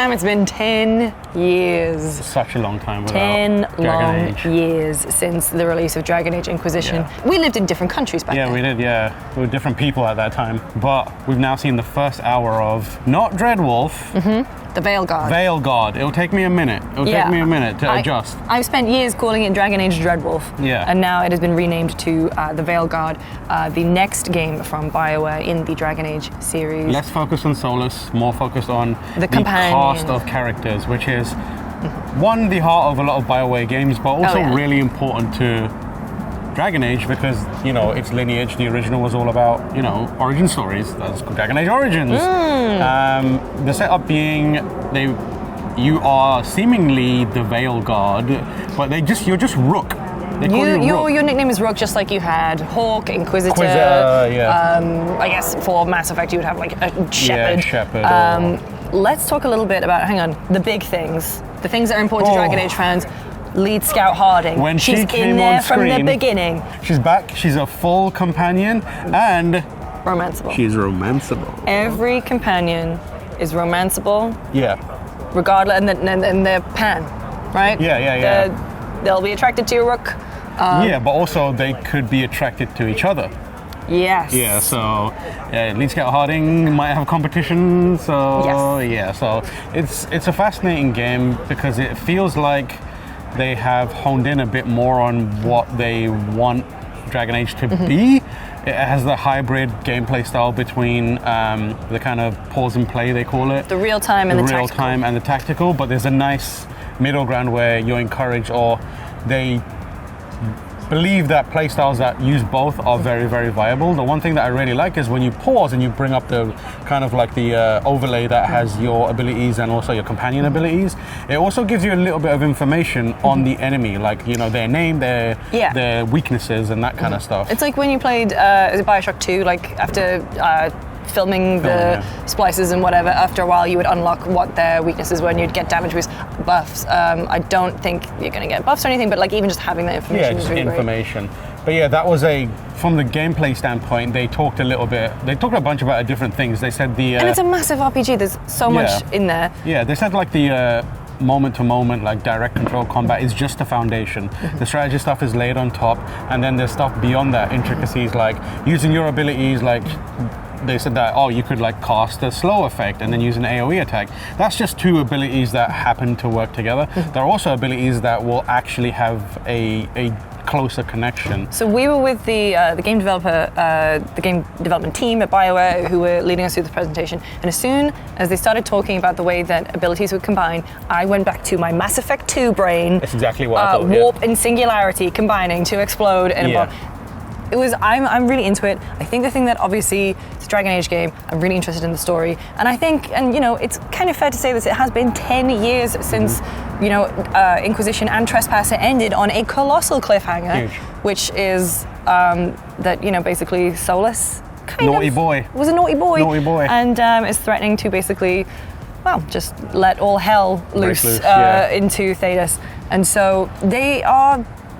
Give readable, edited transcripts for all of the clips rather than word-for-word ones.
time, it's been 10 years. Such a long time without 10 Dragon long Age. years since the release of Dragon Age Inquisition. Yeah. We lived in different countries back then. Yeah, we did, yeah. We were different people at that time. But we've now seen the first hour of, not Dreadwolf, The Veilguard. Veilguard. It'll take me a minute. It'll take me a minute to adjust. I've spent years calling it Dragon Age Dreadwolf. Yeah. And now it has been renamed to the Veilguard, the next game from BioWare in the Dragon Age series. Less focused on Solus, more focused on the cast of characters, which is, one, the heart of a lot of BioWare games, but also really important to Dragon Age because, you know, its lineage, the original was all about, you know, origin stories. That's Dragon Age Origins. The setup being you are seemingly the Veilguard, but you're just Rook. Your nickname is Rook, just like you had Hawk, Inquisitor. I guess for Mass Effect you would have like a Shepherd. Yeah, Shepherd. Let's talk a little bit about, the big things. The things that are important to Dragon Age fans. Lead Scout Harding. When she's she came in there on screen, from the beginning. She's back, she's a full companion, and romanceable. She's romanceable. Every companion is romanceable. Yeah. Regardless, and they're pan, right? Yeah. They'll be attracted to your Rook. But also they could be attracted to each other. Yes. Yeah, so Lead Scout Harding might have competition, so so it's a fascinating game because it feels like they have honed in a bit more on what they want Dragon Age to be. It has the hybrid gameplay style between the kind of pause and play, they call it. The real time and the tactical. real time and the tactical, but there's a nice middle ground where you're encouraged, or they believe that playstyles that use both are very, very viable. The one thing that I really like is when you pause and you bring up the kind of like the overlay that has your abilities and also your companion abilities. It also gives you a little bit of information on the enemy, like, you know, their name, their weaknesses and that kind of stuff. It's like when you played, is it Bioshock 2, like after filming the splices and whatever, after a while you would unlock what their weaknesses were and you'd get damage buffs. I don't think you're going to get buffs or anything, but like even just having that information is really information. Great. But yeah, that was from the gameplay standpoint, they talked a bunch about different things. They said and it's a massive RPG, there's so much in there. Yeah, they said like the moment-to-moment, like direct control combat is just the foundation. The strategy stuff is laid on top, and then there's stuff beyond that, intricacies like using your abilities, like they said that, you could like cast a slow effect and then use an AoE attack. That's just two abilities that happen to work together. There are also abilities that will actually have a closer connection. So we were with the game development team at BioWare who were leading us through the presentation, and as soon as they started talking about the way that abilities would combine, I went back to my Mass Effect 2 brain. That's exactly what I thought. Warp and singularity combining to explode in a bomb. I'm really into it. I think the thing that obviously it's a Dragon Age game, I'm really interested in the story. And I think, it's kind of fair to say that it has been 10 years since, Inquisition and Trespasser ended on a colossal cliffhanger. Huge. Which is that, basically Solus was a naughty boy. And is threatening to basically, just let all hell loose into Thedas. And so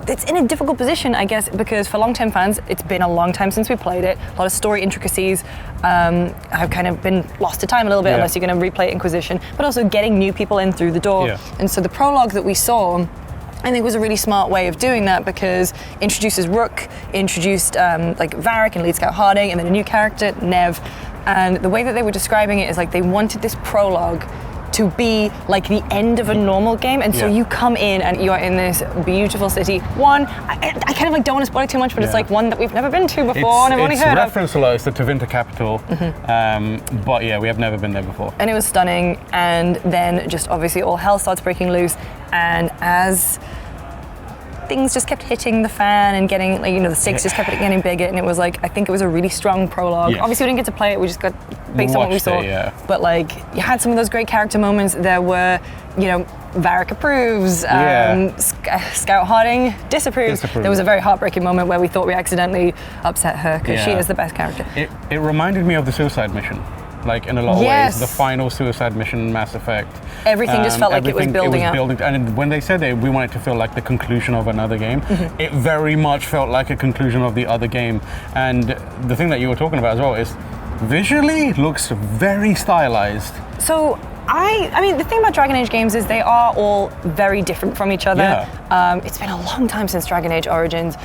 it's in a difficult position, I guess, because for long-term fans, it's been a long time since we played it. A lot of story intricacies have kind of been lost to time a little bit unless you're going to replay Inquisition, but also getting new people in through the door. Yeah. And so the prologue that we saw, I think, was a really smart way of doing that because introduces Rook, introduced like Varric and Lead Scout Harding, and then a new character, Nev. And the way that they were describing it is like they wanted this prologue to be like the end of a normal game, and so you come in and you are in this beautiful city. I kind of like don't want to spoil it too much, but it's like one that we've never been to before, and I've only heard of. It's referenced a lot. It's the Tevinter capital, but we have never been there before. And it was stunning, and then just obviously all hell starts breaking loose, and as things just kept hitting the fan and getting, the stakes just kept getting bigger, and it was like, I think it was a really strong prologue. Yes. Obviously we didn't get to play it, we just got based on what we saw. But you had some of those great character moments. There were, Varric approves, Scout Harding disapproves. There was a very heartbreaking moment where we thought we accidentally upset her because she is the best character. It reminded me of the suicide mission. Like in a lot of ways, the final suicide mission in Mass Effect. Everything just felt like it was building up. And when they said we want it to feel like the conclusion of another game, it very much felt like a conclusion of the other game. And the thing that you were talking about as well is visually looks very stylized. So I mean, the thing about Dragon Age games is they are all very different from each other. Yeah. It's been a long time since Dragon Age Origins,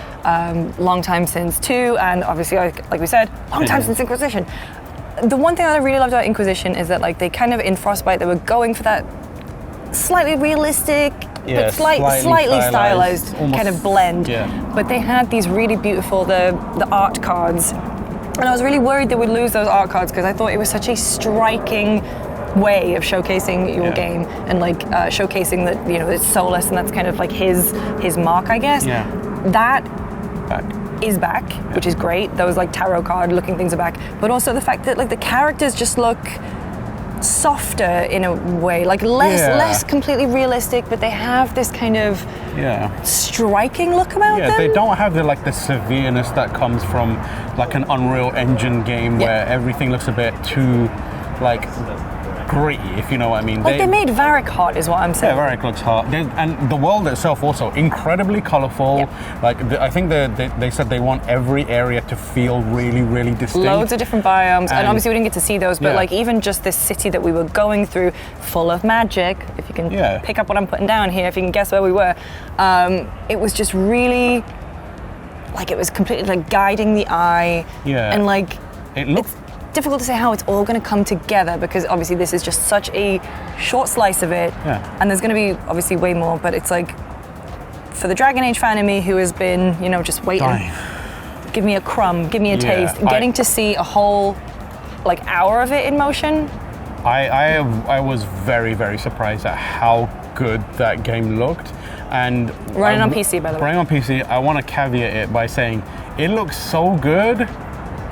long time since 2, and obviously, like we said, long time since Inquisition. The one thing that I really loved about Inquisition is that like they kind of in Frostbite they were going for that slightly realistic, but slightly stylized kind of blend. Yeah. But they had these really beautiful the art cards, and I was really worried they would lose those art cards because I thought it was such a striking way of showcasing your game and like showcasing that it's soulless and that's kind of like his mark, I guess. Yeah. That is back, which is great. Those like tarot card looking things are back, but also the fact that like the characters just look softer in a way, like less completely realistic, but they have this kind of striking look about them. They don't have the severeness that comes from like an Unreal Engine game where everything looks a bit too like gritty, if you know what I mean. Like they made Varric hot, is what I'm saying. Yeah, Varric looks hot. And the world itself also incredibly colorful. Like I think they said they want every area to feel really, really distinct. Loads of different biomes, and obviously we didn't get to see those, but like even just this city that we were going through, full of magic, if you can pick up what I'm putting down here, if you can guess where we were, it was just really, like it was completely like guiding the eye. Yeah. And like, it's difficult to say how it's all going to come together because obviously this is just such a short slice of it, and there's going to be obviously way more, but it's like for the Dragon Age fan in me who has been just waiting, give me a crumb, give me a taste, getting to see a whole like hour of it in motion. I was very, very surprised at how good that game looked, and running on PC, by the way. Running on PC, I want to caveat it by saying it looks so good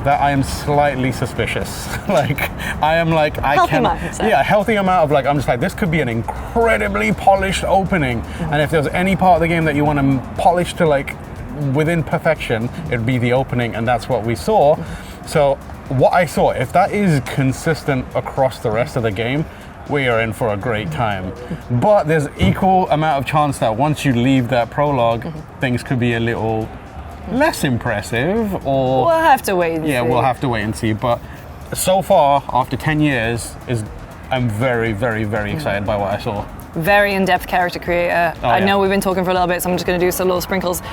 that I am slightly suspicious. Like I am like healthy amount of like I'm just like this could be an incredibly polished opening, and if there's any part of the game that you want to polish to like within perfection, it'd be the opening, and that's what we saw. So what I saw, if that is consistent across the rest of the game, we are in for a great time. But there's equal amount of chance that once you leave that prologue, things could be a little less impressive, or we'll have to wait and see. We'll have to wait and see. But so far, after 10 years, I'm very, very, very excited by what I saw. Very in-depth character creator. I know we've been talking for a little bit, so I'm just going to do some little sprinkles.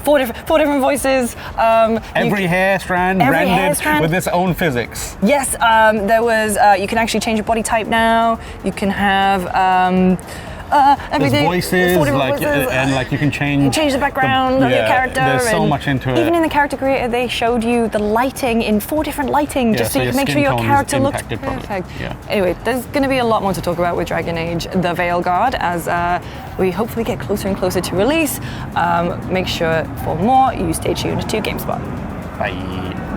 Four different voices. Every hair strand rendered with its own physics. Yes, there was. You can actually change your body type now. You can have. Everything. There's voices, and like you can change the background of your character. There's so much into it. Even in the character creator, they showed you the lighting in 4 different lighting, just so you can make sure your character looks perfect. Anyway, there's going to be a lot more to talk about with Dragon Age: The Veilguard as we hopefully get closer and closer to release. Make sure for more, you stay tuned to GameSpot. Bye.